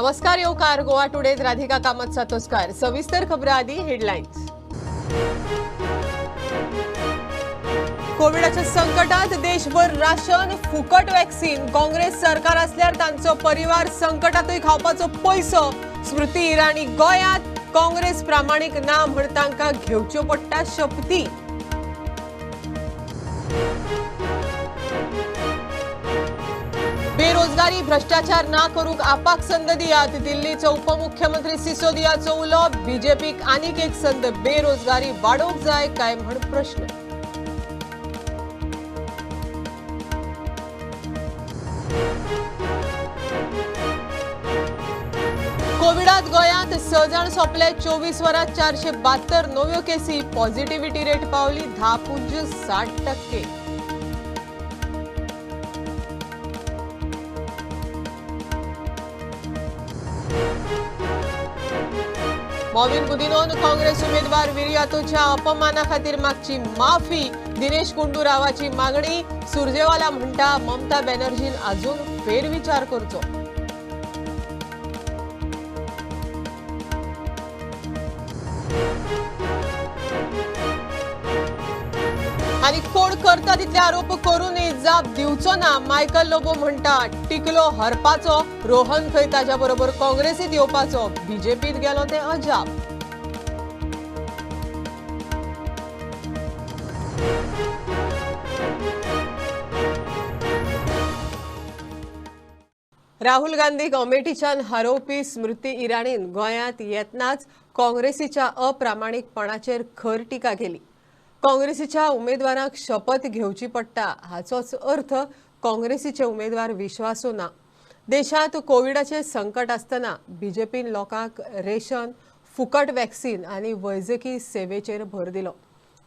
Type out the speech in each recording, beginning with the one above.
नमस्कार, येवकार गोवा टुडेज राधिका कामत सातोस्कार. सविस्तर खबरां आदी हेडलायन्स. कोविडाच्या संकटात देशभर राशन फुकट वॅक्सीन. काँग्रेस सरकार असल्यार तांचो परिवार संकटातूय खावपाचो पैसो. स्मृती इराणी गोंयांत. काँग्रेस प्रामाणीक ना म्हण तांकां घेवच्यो पडटा शपथी. बेरोजगारी भ्रष्टाचार ना करूंक आपाक संद दियात. दिल्लीचो उपमुख्यमंत्री सिसोदियाचो उलो. बीजेपीक आनीक एक संद बेरोजगारी वाडोवंक जाय काय म्हण प्रश्न. कोविडात गोंयांत 6 जण सोंपले. 24 वरांत 472 नव्यो केसी. पॉझिटिव्हिटी रेट पावली 10.60%. मॉविन गुदिनोन काँग्रेस उमेदवार विरियातोच्या अपमाना खातीर मागची माफी. दिनेश गुंडूरावाची मागणी. सुरजेवाला म्हणटा ममता बॅनर्जीन अजून फेरविचार करचो. आणि कोण करता तितले आरोप करूनय जाप दिवचो ना. मायकल लोबो म्हणटा टिकलो हरपाचो. रोहन खंय ताच्या बरोबर काँग्रेसीत येवपाचो. बीजेपीत गेलो ते अजाप. राहुल गांधीक अमेठीच्यान हारोवपी स्मृती इराणीन गोंयांत येतनाच काँग्रेसीच्या अप्रामाणीकपणाचेर खर टिका केली. काँग्रेसीच्या उमेदवारांक शपथ घेवची पडटा हाचोच अर्थ काँग्रेसीचे उमेदवार विश्वासू ना. देशांत कोविडाचे संकट आसतना बीजेपीन लोकांक रेशन, फुकट वॅक्सीन आनी वैजकी सेवेचेर भर दिलो.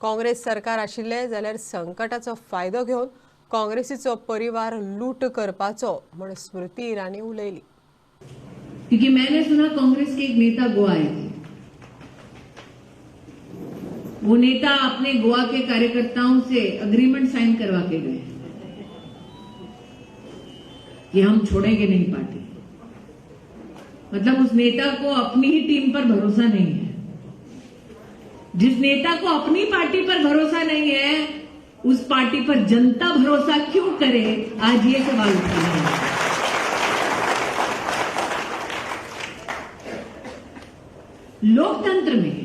काँग्रेस सरकार आशिल्ले जाल्यार संकटाचो फायदो घेवन काँग्रेसीचो परिवार लूट करपाचो म्हण स्मृती इराणी उलयली. क्योंकि मैंने सुना कांग्रेस के एक नेता गोवा आए थे. वो नेता अपने गोवा के कार्यकर्ताओं से अग्रीमेंट साइन करवा के गए कि हम छोड़ेंगे नहीं पार्टी. मतलब उस नेता को अपनी ही टीम पर भरोसा नहीं है. जिस नेता को अपनी पार्टी पर भरोसा नहीं है उस पार्टी पर जनता भरोसा क्यों करे, आज ये सवाल उठा है. लोकतंत्र में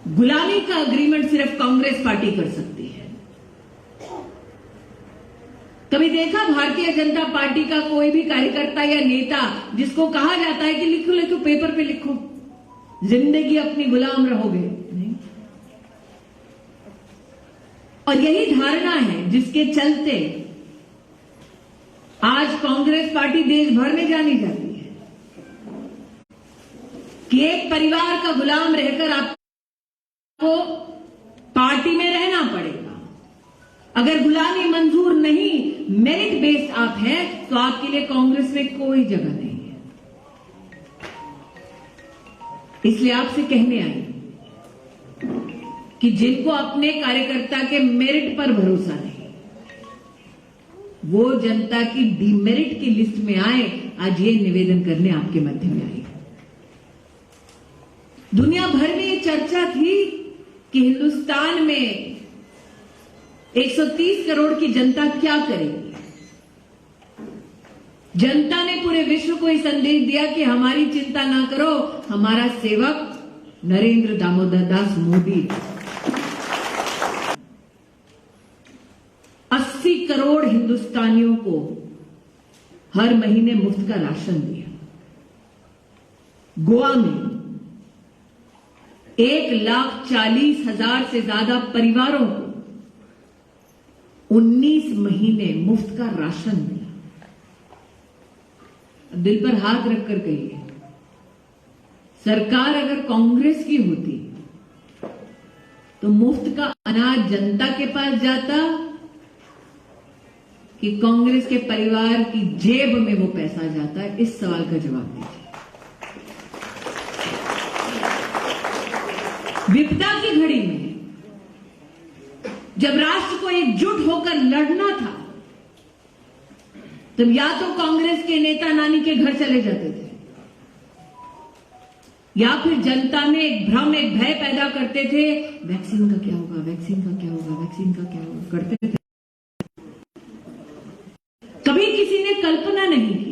गुलामी का अग्रीमेंट सिर्फ कांग्रेस पार्टी कर सकती है. कभी देखा भारतीय जनता पार्टी का कोई भी कार्यकर्ता या नेता जिसको कहा जाता है कि लिखो लिखो पेपर पे लिखो, जिंदगी अपनी गुलाम रहोगे? नहीं. और यही धारणा है जिसके चलते आज कांग्रेस पार्टी देश भर में जानी जाती है कि एक परिवार का गुलाम रहकर आपको पार्टी में रहना पड़ेगा. अगर गुलामी मंजूर नहीं, मेरिट बेस्ड आप हैं, तो आपके लिए कांग्रेस में कोई जगह नहीं है. इसलिए आपसे कहने आई कि जिनको अपने कार्यकर्ता के मेरिट पर भरोसा नहीं, वो जनता की डीमेरिट की लिस्ट में आए. आज ये निवेदन करने आपके मध्य में आई. दुनिया भर में ये चर्चा थी कि हिंदुस्तान में 130 करोड़ की जनता क्या करेगी. जनता ने पूरे विश्व को ये संदेश दिया कि हमारी चिंता ना करो, हमारा सेवक नरेंद्र दामोदर दास मोदी 80 करोड़ हिंदुस्तानियों को हर महीने मुफ्त का राशन दिया. गोवा में 1,40,000 से ज्यादा परिवारों को 19 महीने मुफ्त का राशन मिला. दिल पर हाथ रखकर कहिए, सरकार अगर कांग्रेस की होती तो मुफ्त का अनाज जनता के पास जाता कि कांग्रेस के परिवार की जेब में वो पैसा जाता है? इस सवाल का जवाब दीजिए. विपदा की घड़ी में जब राष्ट्र को एकजुट होकर लड़ना था तब या तो कांग्रेस के नेता नानी के घर चले जाते थे, या फिर जनता में एक भ्रम, एक भय पैदा करते थे, वैक्सीन का क्या होगा, वैक्सीन का क्या होगा, वैक्सीन का क्या होगा करते थे। कभी किसी ने कल्पना नहीं की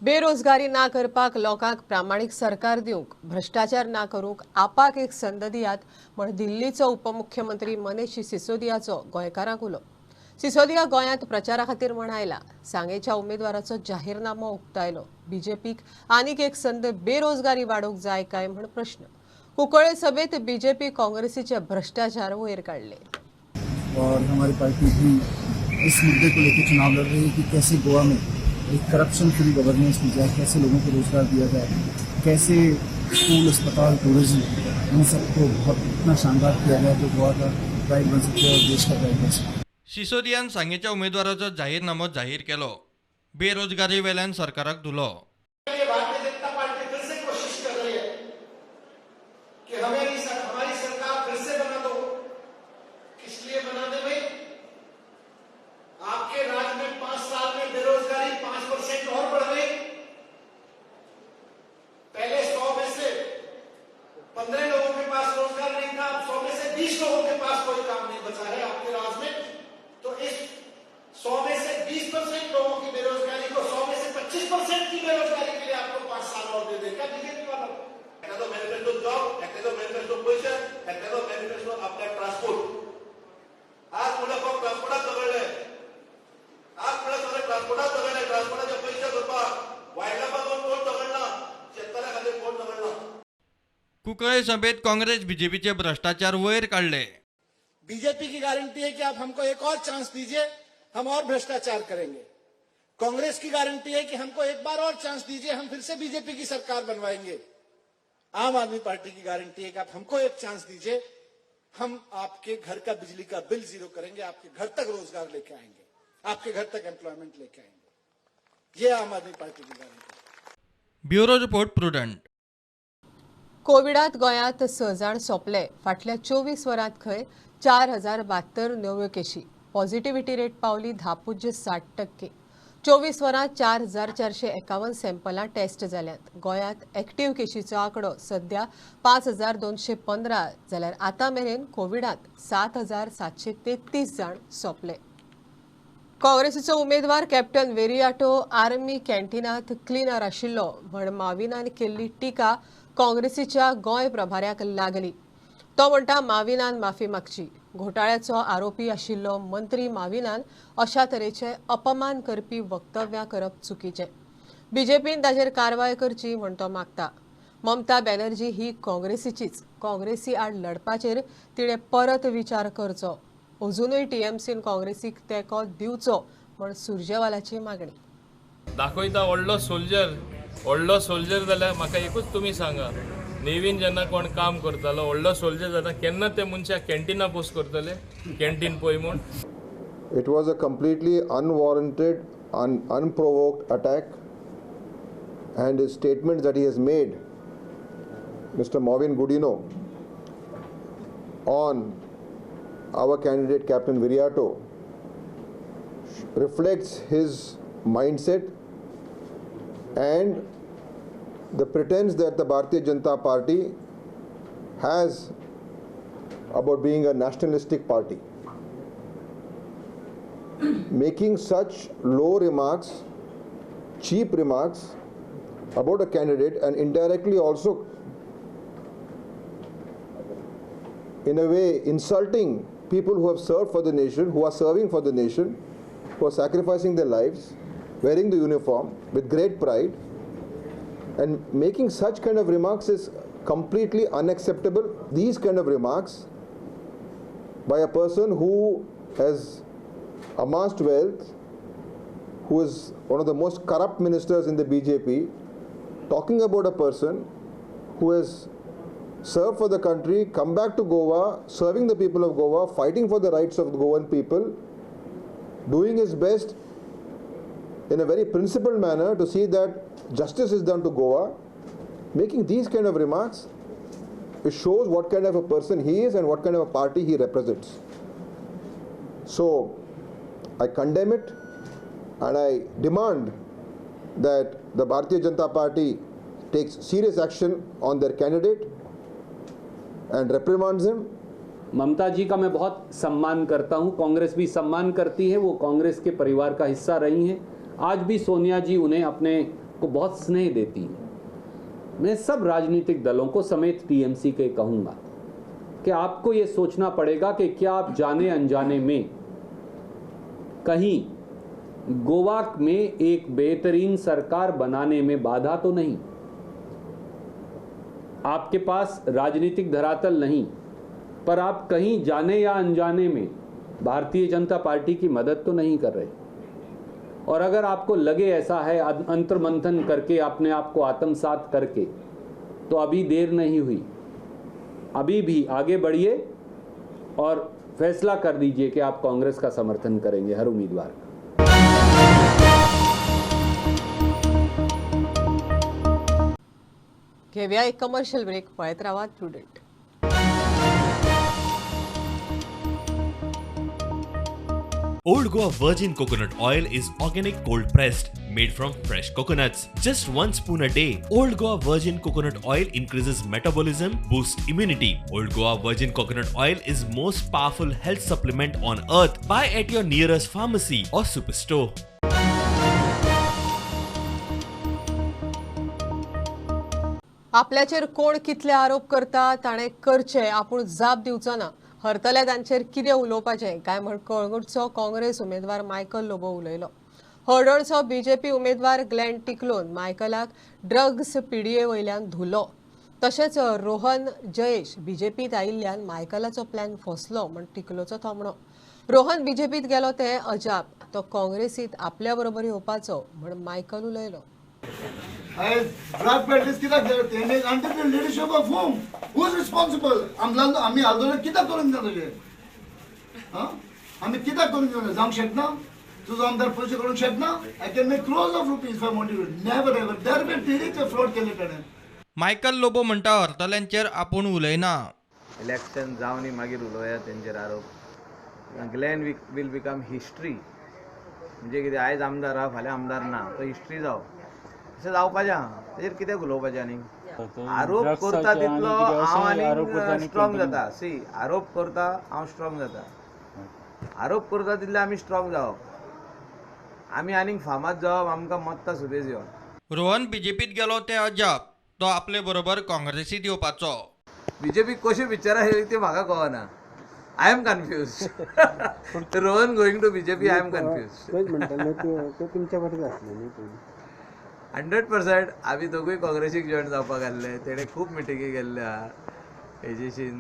बेरोजगारी ना करपाक, लोकांक प्रामाणीक सरकार दिवंक, भ्रष्टाचार ना करूंक आपाक एक संद दियात म्हण दिल्लीचो उपमुख्यमंत्री मनीष सिसोदियाचो गोंयकारांक उलो. सिसोदिया गोंयांत प्रचारा खातीर म्हण आयला. सांगेच्या उमेदवाराचो जाहीरनामो उक्तायलो. बीजेपीक आनीक एक संद बेरोजगारी वाडोवंक जाय काय म्हण प्रश्न. कुंकळे सभेत बीजेपी काँग्रेसीचे भ्रष्टाचार वयर काढले. और हमारी पार्टी भी इस मुद्दे को लेकर चुनाव लड़ रही है कि कैसे गोवा में एक करप्शन फ्री गवर्नेंस की जाए, कैसे लोगों को रोजगार दिया जाए, कैसे स्कूल, अस्पताल, टूरिज्म, इन सबको बहुत इतना शानदार किया जाए जो गोवा का प्राइड बन सके और देश का प्राइड बन सके. सिसोदियान सांगेच्या उमेदवाराचो जाहीरनामो जाहीर केलो. बेरोजगारी वेल्यान सरकाराक धुलो. भारतीय जनता पार्टी फिर से कोशिश कर रही है कि हमारी सरकार फिर से बना दो. किस लिए बना दे भाई? आपके राज्य में 5 साल में बेरोजगारी 5% और बढ़ गई. पहले 100 में से 15 लोगों के पास रोजगार नहीं था, अब 100 में से 20 लोगों के पास कोई काम नहीं बचा है आपके राज्य में. तो इस 100 में से 20% लोगों की बेरोजगारी को 100 में से 25% की बेरोजगारी के लिए आपको 5 साल और दे देगा बीजेपी वाला. तो मैनिफेस्टो जॉब, तो मैनिफेस्टो पोजिशन, तो मैनिफेस्टो आपका ट्रांसपोर्ट. आज मुलं फक्त ट्रान्सपोर्टात जवळले, आज मुलं सगळे ट्रान्सपोर्टात जवळले. ट्रान्सपोर्टाचे पैसे भरपा वायला पासून कोण जवळना, शेतकऱ्याखाली कोण जवळना. कुंकळे सभेत काँग्रेस बीजेपीचे भ्रष्टाचार वयर काढले. बीजेपी की गारंटी है कि आप हमको एक और चांस दीजिए, हम और भ्रष्टाचार करेंगे. कांग्रेस की गारंटी है कि हमको एक बार और चांस दीजिए, हम फिर से बीजेपी की सरकार बनवाएंगे. आम आदमी पार्टी की गारंटी है कि आप हमको एक चांस दीजिए, हम आपके घर का बिजली का बिल जीरो करेंगे, आपके घर तक रोजगार लेके आएंगे, आपके घर तक एम्प्लॉयमेंट लेके आएंगे. ये आम आदमी पार्टी की गारंटी है. Bureau report prudent. कोविडात गोंयांत 6 जाण सोंपले. फाटल्या 24 वरांत खंय 4072 नव्यो केशी. पॉझिटिव्हिटी रेट पावली 10.60%. 24 वरांत 4451 सॅम्पलां टेस्ट जाल्यात. गोंयांत एक्टिव्ह केशीचो आंकडो सध्या 5215 जाल्यार आतां मेरेन कोविडांत 7733 जाण सोंपले. काँग्रेसीचो उमेदवार कॅप्टन वेरियाटो आर्मी कॅन्टिनांत क्लिनर आशिल्लो म्हण माविनान केल्ली टिका काँग्रेसीच्या गोंय प्रभाऱ्याक लागली. तो म्हणटा माविनान माफी मागची. घोटाळ्याचो आरोपी आशिल्लो मंत्री माविनान अशा तरेचे अपमान करपी वक्तव्यां करप चुकीचें. बीजेपीन ताचेर कारवाय करची म्हण तो मागता. ममता बॅनर्जी ही काँग्रेसीचीच. काँग्रेसी आड लडपाचेर तिणें परत विचार करचो. अजूनय टीएमसीन काँग्रेसीक तेंको दिवचो म्हण सुर्जेवालाची मागणी. दाखयता व्हडलो सोल्जर जाल्यार म्हाका एकूच तुमी सांगा, नेवीन जेन्ना कोण काम करतालो व्हडलो सोल्जर जाता केन्ना ते मनशाक कॅन्टिना पोस्ट करतले, कॅन्टीन पळय म्हूण. It was a completely unwarranted, unprovoked attack, and his statements that he has made, Mr. Marvin Gudino, on our candidate Captain Viriato reflects his mindset and the pretense that the Bharatiya Janata Party has about being a nationalistic party. Making such low remarks, cheap remarks about a candidate and indirectly also in a way insulting people who have served for the nation, who are serving for the nation, who are sacrificing their lives, wearing the uniform with great pride, and making such kind of remarks is completely unacceptable. These kind of remarks by a person who has amassed wealth, who is one of the most corrupt ministers in the BJP, talking about a person who has served for the country, come back to Goa, serving the people of Goa, fighting for the rights of the Goan people, doing his best in a very principled manner to see that justice is done to Goa, making these kind of remarks It shows what kind of a person he is and what kind of a party he represents. So I condemn it and I demand that the Bharatiya Janata Party takes serious action on their candidate and reprimands him. ममता जी का मैं बहुत सम्मान करता हूं, कांग्रेस भी सम्मान करती है, वो कांग्रेस के परिवार का हिस्सा रही हैं। आज भी सोनिया जी उन्हें अपने को बहुत स्नेह देती हैं। मैं सब राजनीतिक दलों को समेत टीएमसी के कहूंगा कि आपको ये सोचना पड़ेगा कि क्या आप जाने अनजाने में कहीं गोवा में एक बेहतरीन सरकार बनाने में बाधा तो नहीं। आपके पास राजनीतिक धरातल नहीं, पर आप कहीं जाने या अनजाने में भारतीय जनता पार्टी की मदद तो नहीं कर रहे। और अगर आपको लगे ऐसा है अंतर्मंथन करके अपने आप को आत्मसात करके, तो अभी देर नहीं हुई, अभी भी आगे बढ़िए और फैसला कर दीजिए कि आप कांग्रेस का समर्थन करेंगे हर उम्मीदवार का। घेऊया एक कमर्शियल ब्रेक, पळत राहा prudent. Old Goa Virgin Coconut Oil is organic cold pressed, made from fresh coconuts. Just 1 spoon a day. Old Goa Virgin Coconut Oil increases metabolism, boosts immunity. Old Goa Virgin Coconut Oil is most powerful health supplement on earth. Buy at your nearest pharmacy or superstore. आपल्याचेर कोण कितले आरोप करता ताणे करचे, आपूण जाप दिवचो ना, हरतले तांचेर कितें उलोवपाचें काय म्हण कळंगूटचो काँग्रेस उमेदवार मायकल लोबो उलयलो. हळडणचो बीजेपी उमेदवार ग्लेन टिकलोन मायकलाक ड्रग्स पीडीए वयल्यान धुलो. तशेंच रोहन जयेश बीजेपीत आयिल्ल्यान मायकलाचो प्लॅन फसलो म्हण टिकलोचो थोमणो. रोहन बीजेपीत गेलो ते अजाप, तो काँग्रेसीत आपल्या बरोबर येवपाचो म्हण मायकल उलयलो. Drug peddlers कित्याक तेणे under the leadership of whom? Who is responsible? आमी आल्दोले कित्याक करून जातले? आमी कित्याक करून जातले? जावंक शकना? तुजो आमदार पयशे करूंक शकना? I can make crores of rupees if I motivate. Never ever. दर वेळ टीडीचे फ्रॉड केले ताणें. मायकल लोबो म्हणटा हरतल्यांचेर आपूण उलयना. इलेक्शन जावन मागीर उलोवया तेंचेर आरोप. Glenn will become history. म्हणजे कितें आयज आमदार आहा फाल्यां आमदार ना, तो हिस्ट्री जावं. अशें जावपाचें आहा. तेजेर कितें उलोवपाचें आनी? आरोप करता तितलो हांव आनी स्ट्रॉंग जाता. सी आरोप करता हांव स्ट्रॉंग जाता. आरोप करता तितले आमी स्ट्रॉंग जावप. आमी आनीक फामाद जावप, आमकां मत्ता सुबेज येवन. रोहन बीजेपीत गेलो ते अजाप, तो आपले बरोबर काँग्रेसीत येवपाचो. बीजेपी कशी पिक्चरां येयली ती म्हाका कळना. I am confuse. Rohan going to BJP, I am confuse. 100% आमी दोगूय काँग्रेसीक जॉयन जावपाक आसले. तेणे खूब मिटिंगी गेल्ल्या. हेजेशीन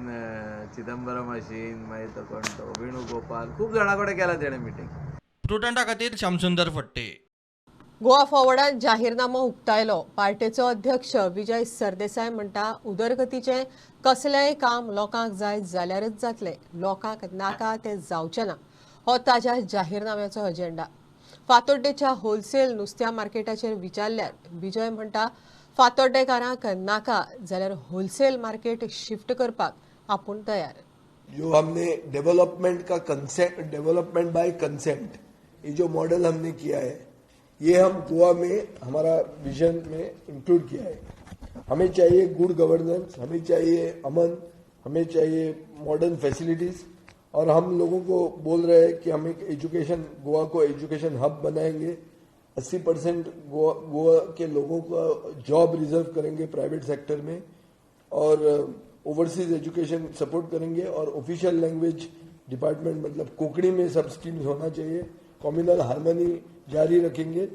चिदंबरम आशीन, मागीर तो कोण तो वेणुगोपाल, खूब जाणां कडेन केला तेणे मिटींग. प्रुडंटा खातीर श्यामसुंदर फडते. गोवा फॉरवर्डान जाहीरनामो उक्तायलो. पार्टीचो अध्यक्ष विजय सरदेसाय म्हणटा उदरगतीचें कसलेंय काम लोकांक जाय जाल्यारच जातलें, लोकांक नाका तें जावचें ना, हो ताज्या जाहीरनाम्याचो अजेंडा. फातोड्डेच्या होलसेल नुस्त्या मार्केटाचेर विचारल्यार विजय म्हणटा फातोड्डेकारांक नाका जाल्यार होलसेल मार्केट शिफ्ट करपाक आपूण तयार. जो हमने डेवलपमेंट बाय कंसेंट, ये जो मॉडल हमने किया है, ये हम गोवा में हमारा विजन में इंक्लूड किया है. हमें चाहिए गुड गवर्नेंस, हमें चाहिए अमन, हमें चाहिए मॉडर्न फैसिलिटीज, और हम लोगों को बोल रहे हैं कि हम एक एजुकेशन, गोवा को एजुकेशन हब बनाएंगे. 80% गोवा के लोगों का जॉब रिजर्व करेंगे प्राइवेट सेक्टर में, और ओवरसीज एजुकेशन सपोर्ट करेंगे, और ऑफिशियल लैंग्वेज डिपार्टमेंट मतलब कोंकणी में सब स्कीम्स होना चाहिए. कम्युनल हार्मनी जारी रखेंगे.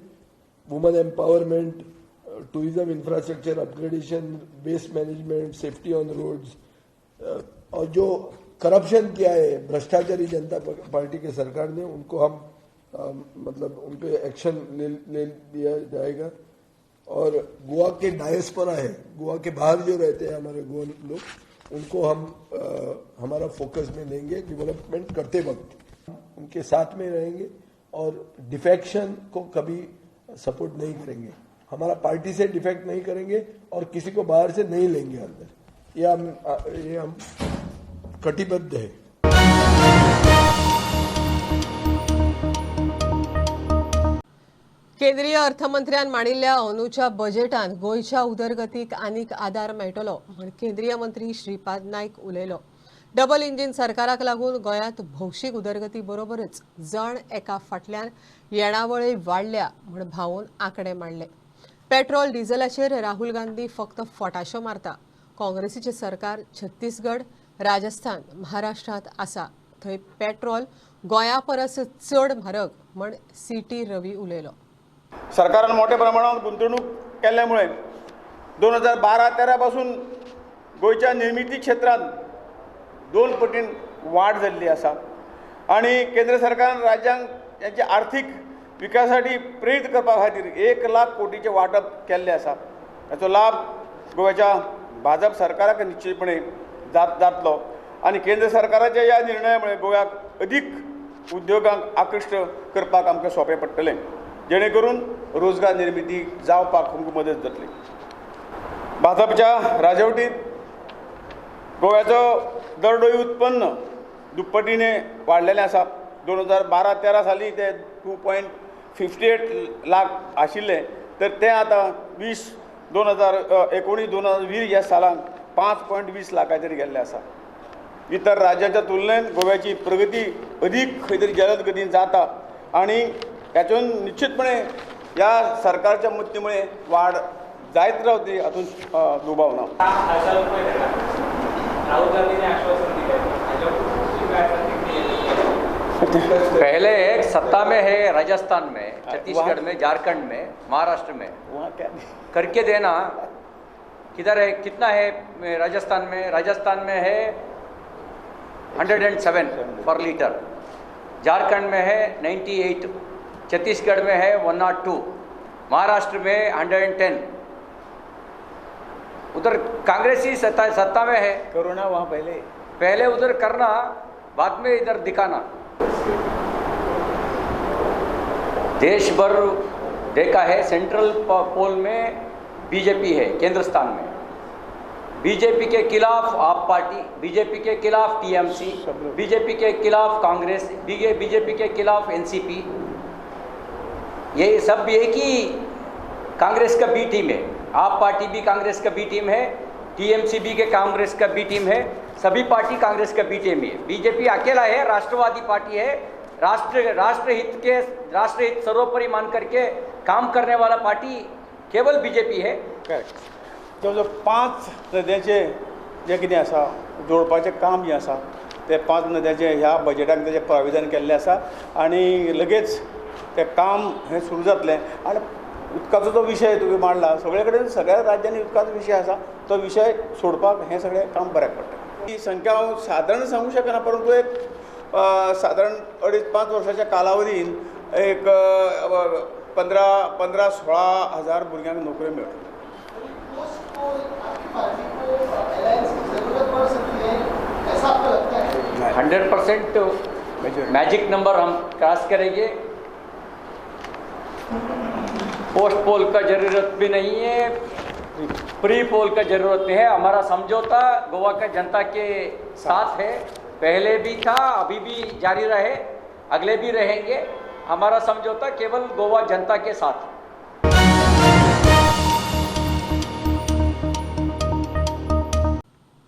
Women empowerment, tourism infrastructure upgradation, waste management, safety on roads, और जो करप्शन किया है भ्रष्टाचारी जनता पार्टी के सरकार ने, उनको हम मतलब उन पे एक्शन ले लिया जाएगा. और गोवा के डायस्पोरा है, गोवा के बाहर जो रहते हैं हमारे गोवा लोग, उनको हम हमारा फोकस में लेंगे. डेवलपमेंट करते वक्त उनके साथ में रहेंगे और डिफेक्शन को कभी सपोर्ट नहीं करेंगे. हमारा पार्टी से डिफेक्ट नहीं करेंगे और किसी को बाहर से नहीं लेंगे अंदर. ये हम कटिबद्ध है. केंद्रीय अर्थमंत्र्यान मांडिल्ल्या अंदूच्या बजेटांत गोंयच्या उदरगतीक आनीक आदार मेळटलो म्हण केंद्रीय मंत्री श्रीपाद नायक उलयलो. डबल इंजिन सरकाराक लागून गोंयांत भौशीक उदरगती बरोबरच जण एका फाटल्यान येणावळी वाडल्या म्हण भावून आंकडे मांडले. पेट्रोल डिझेलाचेर राहुल गांधी फक्त फटाशो मारता. काँग्रेसीचे सरकार छत्तीसगड, राजस्थान, महाराष्ट्रांत आसा थंय पेट्रोल गोंया परस चड म्हारग म्हण सीटी रवी उलयलो. सरकारान मोठ्या प्रमाणात गुंतवणूक केल्यामुळे 2012-13 पासून गोयच्या निर्मिती क्षेत्रात 2 पटीन वाढ जाल्ली आसा आणि केंद्र सरकारान राज्यांक यांच्या आर्थीक विकासासाठी प्रेरीत करपा खातीर 1 लाख कोटीचे वाटप केल्ले आसा. ताचो लाभ गोव्याच्या भाजप सरकाराक निश्चितपणे जातलो आणि केंद्र सरकाराच्या ह्या निर्णयामुळे गोव्याक अदीक उद्योगांक आकृष्ट करपाक आमकां सोंपें पडटलें, जेणे करून रोजगार निर्मिती जावपाक आमकां मदत जातली. भाजपच्या राजवटीत गोव्याचो दरडोई उत्पन्न दुप्पटीने वाडलेलें आसा. 2012-13 साली ते 2.58 लाख आशिल्ले तर ते आतां 2019-2020 ह्या सालांत 5.20 लाखाचेर गेल्ले आसा. इतर राज्यांच्या तुलनेत गोव्याची प्रगती अदीक खंय तरी जलद गतीन जाता आणि हातून निश्चितपणे ह्या सरकारच्या मदतीमुळे वाढ जायत रावतली हातून दुबाव ना. पहले एक सत्ता में है राजस्थान में, छत्तीसगढ़ में, झारखंड में, महाराष्ट्र में, वहाँ क्या करके देना. किधर है, कितना है राजस्थान में है 107 पर लीटर, झारखंड में है 98, छत्तीसगढ़ में है 102, महाराष्ट्र में 110. उधर कांग्रेसी सत्ता में है. कोरोना वहाँ पहले उधर करना, बाद में इधर दिखाना. देश भर देखा है, सेंट्रल पोल में बीजेपी है, केंद्र स्थान में बीजेपी के खिलाफ आप पार्टी, बीजेपी के खिलाफ टीएमसी, बीजेपी के खिलाफ कांग्रेस, बीजेपी के खिलाफ एनसीपी. ये सब एक ही कांग्रेस का बी टीम है. आप पार्टी भी कांग्रेस का बी टीम है, टीएमसी भी के कांग्रेस का बी टीम है. सभी पार्टी कांग्रेस का बी टीम है. बीजेपी अकेला है, राष्ट्रवादी पार्टी है. राष्ट्रहित सर्वोपरि मान करके काम करने वाला पार्टी केवल बीजेपी है. करेक्ट. जो 5 नद्यांचे जे कितें आसा जोडपाचें काम जें आसा ते 5 नद्यांचे ह्या बजेटाक तेजें प्राविधान केल्लें आसा आणि लगेच तें काम हें सुरू जातलें. आणि उदकाचो जो विशय तुवें मांडला, सगळे कडेन सगळ्या राज्यांनी उदकाचो विशय आसा, तो विशय सोडपाक हें सगळें काम बऱ्याक पडटा. ही संख्या हांव सादारण सांगूंक शकना, परंतु एक साधारण 2.5-5 वर्साच्या कालावधीन एक 15-16 हजार भुरग्यांक नोकऱ्यो मेळटल्यो. 100% मैजिक नंबर हम क्रॉस करेंगे. पोस्ट पोल का जरूरत भी नहीं है, प्री पोल का जरूरत नहीं है. हमारा समझौता गोवा का जनता के साथ है, पहले भी था, अभी भी जारी रहे, अगले भी रहेंगे. हमारा समझौता केवल गोवा जनता के साथ है.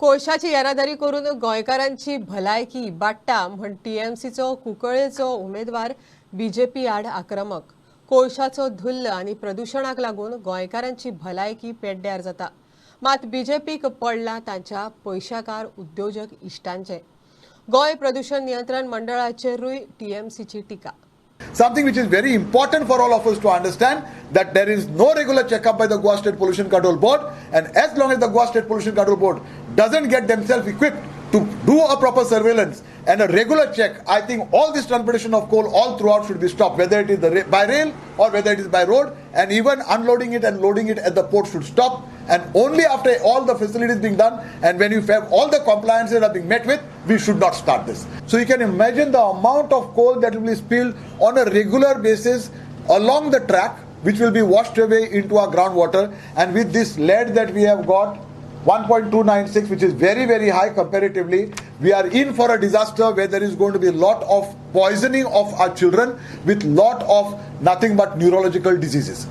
कोळशाची येरादारी करून गोंयकारांची भलायकी बाट्टा म्हण टीएमसीचो कुंकळ्ळेचो उमेदवार बीजेपी आड आक्रमक. कोळशाचो धुल्ल आनी प्रदूषणाक लागून गोंयकारांची भलायकी पेड्ड्यार जाता. मात बीजेपीक पडला तांच्या पयशाकार उद्योजक इश्टांचे. गोंय प्रदूषण नियंत्रण मंडळाचेरूय टीएमसीची टिका. Something which is very important for all of us to understand, that there is no regular checkup by the Goa State Pollution Control Board, and as long as the Goa State Pollution Control Board doesn't get themselves equipped to do a proper surveillance and a regular check, I think all this transportation of coal all throughout should be stopped, whether it is by rail or whether it is by road, and even unloading it and loading it at the port should stop. And only after all the facilities being done and when you have all the compliances are being met with, we should not start this. So you can imagine the amount of coal that will be spilled on a regular basis along the track, which will be washed away into our groundwater. And with this lead that we have got, 1.296, which is very, very high comparatively. We are in for a disaster where there is going to be a lot of poisoning of our children with lot of nothing but neurological diseases.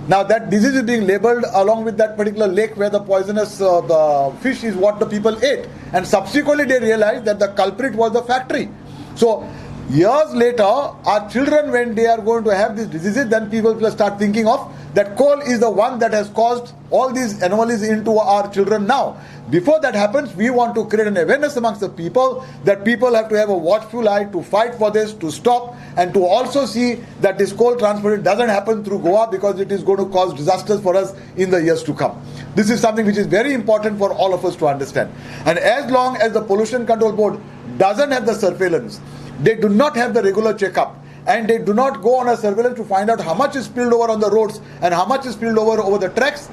Now that disease is being labeled along with that particular lake where the poisonous the fish is what the people ate, and subsequently they realized that the culprit was the factory. So years later, our children, when they are going to have these diseases, then people will start thinking of that coal is the one that has caused all these anomalies into our children now. Before that happens, we want to create an awareness amongst the people that people have to have a watchful eye to fight for this, to stop, and to also see that this coal transport doesn't happen through Goa, because it is going to cause disasters for us in the years to come. This is something which is very important for all of us to understand. And as long as the Pollution Control Board doesn't have the surveillance, they do not have the regular checkup, and they do not go on a surveillance to find out how much is spilled over on the roads and how much is spilled over the tracks,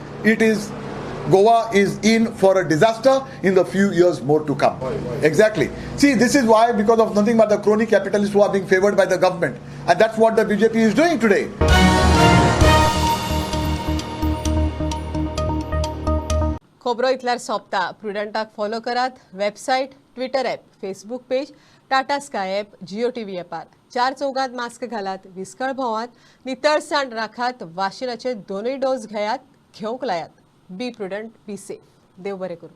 Goa is in for a disaster in the few years more to come. Exactly. See, this is why, because of nothing but the crony capitalists who are being favored by the government, and that's what the BJP is doing today. खोबरो इतल्यार सोंपता. प्रुडंटाक follow करात. Website, Twitter app, Facebook page, Tata sky app, Jio TV ॲपार. 4 चौगात mask घालात, विस्कळ भोंवात, नितळसाण राखात, वाशिनाचे 2 डोस घेयात, घेवंक लायात. Be prudent, be safe. देव बरें करूं.